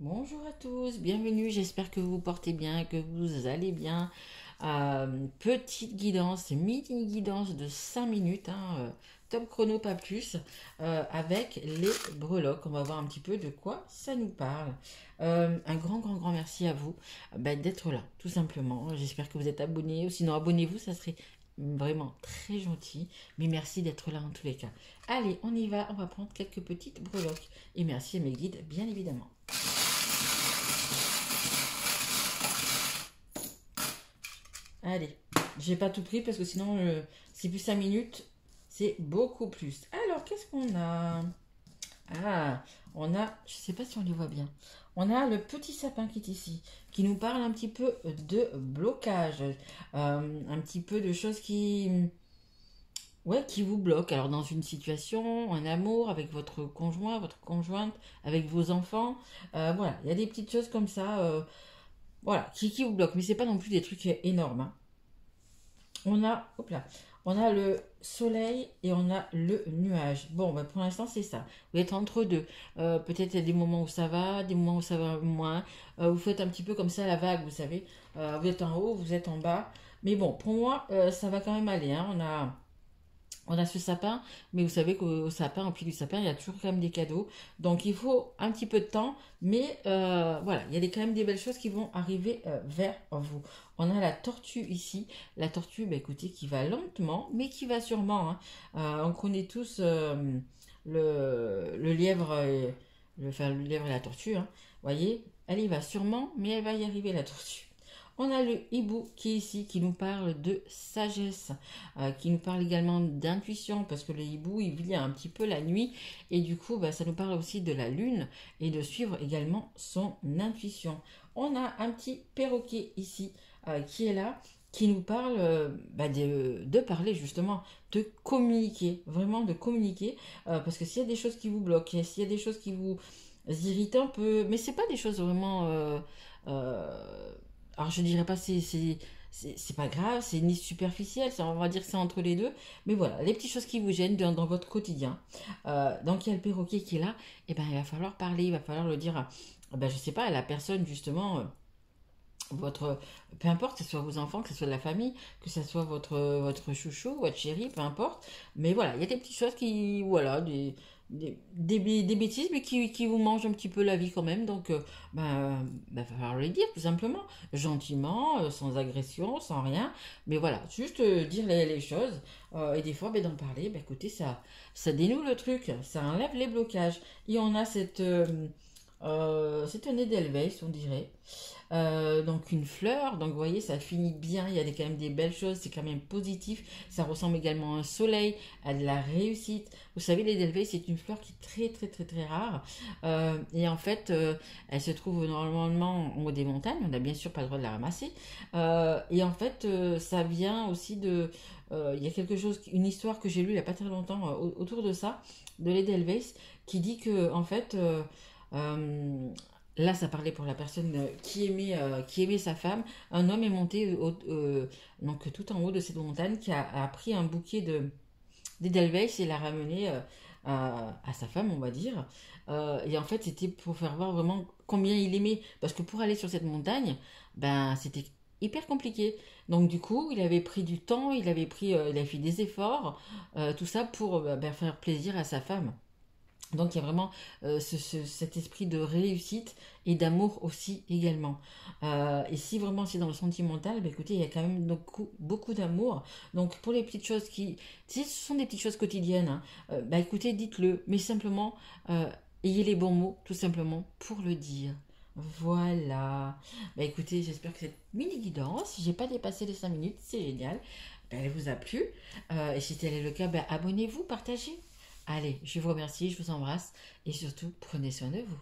Bonjour à tous, bienvenue, j'espère que vous vous portez bien, que vous allez bien. Petite guidance, mini guidance de 5 minutes, top chrono pas plus, avec les breloques. On va voir un petit peu de quoi ça nous parle. Un grand merci à vous d'être là, tout simplement. J'espère que vous êtes abonnés, ou sinon abonnez-vous, ça serait vraiment très gentil. Mais merci d'être là en tous les cas. Allez, on y va, on va prendre quelques petites breloques. Et merci à mes guides, bien évidemment. Allez, j'ai pas tout pris parce que sinon, c'est plus 5 minutes, c'est beaucoup plus. Alors, qu'est-ce qu'on a? Ah, on a, je sais pas si on les voit bien. On a le petit sapin qui est ici, qui nous parle un petit peu de blocage, un petit peu de choses ouais, qui vous bloquent. Alors, dans une situation, un amour avec votre conjoint, votre conjointe, avec vos enfants, voilà, il y a des petites choses comme ça, voilà, qui vous bloquent. Mais c'est pas non plus des trucs énormes, hein. On a, hop là, on a le soleil et on a le nuage. Bon, bah, pour l'instant, c'est ça. Vous êtes entre deux. Peut-être il y a des moments où ça va, des moments où ça va moins. Vous faites un petit peu comme ça la vague, vous savez. Vous êtes en haut, vous êtes en bas. Mais bon, pour moi, ça va quand même aller, hein. On a ce sapin, mais vous savez qu'au sapin, au pied du sapin, il y a toujours quand même des cadeaux. Donc il faut un petit peu de temps, mais voilà, il y a quand même des belles choses qui vont arriver vers vous. On a la tortue ici. La tortue, bah, écoutez, qui va lentement, mais qui va sûrement, hein. On connaît tous le lièvre, enfin, le lièvre et la tortue, hein. Vous voyez, elle y va sûrement, mais elle va y arriver, la tortue. On a le hibou qui est ici, qui nous parle de sagesse, qui nous parle également d'intuition, parce que le hibou, il vit un petit peu la nuit, et du coup, bah, ça nous parle aussi de la lune, et de suivre également son intuition. On a un petit perroquet ici, qui est là, qui nous parle de parler justement, de communiquer, vraiment de communiquer, parce que s'il y a des choses qui vous bloquent, s'il y a des choses qui vous irritent un peu, mais c'est pas des choses vraiment... euh, alors je dirais pas c'est pas grave, c'est ni superficiel, on va dire que c'est entre les deux, mais voilà, les petites choses qui vous gênent dans votre quotidien. Donc il y a le perroquet qui est là, et ben il va falloir parler, il va falloir le dire je sais pas, à la personne justement, votre, peu importe, que ce soit vos enfants, que ce soit de la famille, que ce soit votre chouchou, votre chéri, peu importe. Mais voilà, il y a des petites choses qui, voilà, des bêtises, mais qui vous mangent un petit peu la vie quand même. Donc, va falloir le dire, tout simplement. Gentiment, sans agression, sans rien. Mais voilà, juste dire les choses. Et des fois, d'en parler, écoutez, ça dénoue le truc, ça enlève les blocages. Et on a c'est un Edelweiss, on dirait. Donc une fleur, donc vous voyez, ça finit bien, il y a quand même des belles choses, c'est quand même positif. Ça ressemble également à un soleil, à de la réussite. Vous savez, l'Edelweiss, c'est une fleur qui est très rare. Et en fait, elle se trouve normalement en haut des montagnes, on n'a bien sûr pas le droit de la ramasser. Et en fait, ça vient aussi de... Il y a quelque chose, une histoire que j'ai lue il n'y a pas très longtemps autour de ça, de l'Edelweiss, qui dit que en fait... euh, là, ça parlait pour la personne qui aimait sa femme. Un homme est monté donc tout en haut de cette montagne, qui a pris un bouquet d'Edelweiss et l'a ramené à sa femme, on va dire. Et en fait, c'était pour faire voir vraiment combien il aimait. Parce que pour aller sur cette montagne, c'était hyper compliqué. Donc du coup, il avait pris du temps, il avait fait des efforts, tout ça pour faire plaisir à sa femme. Donc il y a vraiment cet esprit de réussite et d'amour aussi également. Et si vraiment c'est dans le sentimental, écoutez, il y a quand même beaucoup d'amour. Donc pour les petites choses si ce sont des petites choses quotidiennes, hein, écoutez, dites-le, mais simplement, ayez les bons mots, tout simplement, pour le dire. Voilà. Écoutez, j'espère que cette mini guidance, si j'ai pas dépassé les 5 minutes, c'est génial. Elle vous a plu. Et si tel est le cas, abonnez-vous, partagez. Allez, je vous remercie, je vous embrasse et surtout, prenez soin de vous.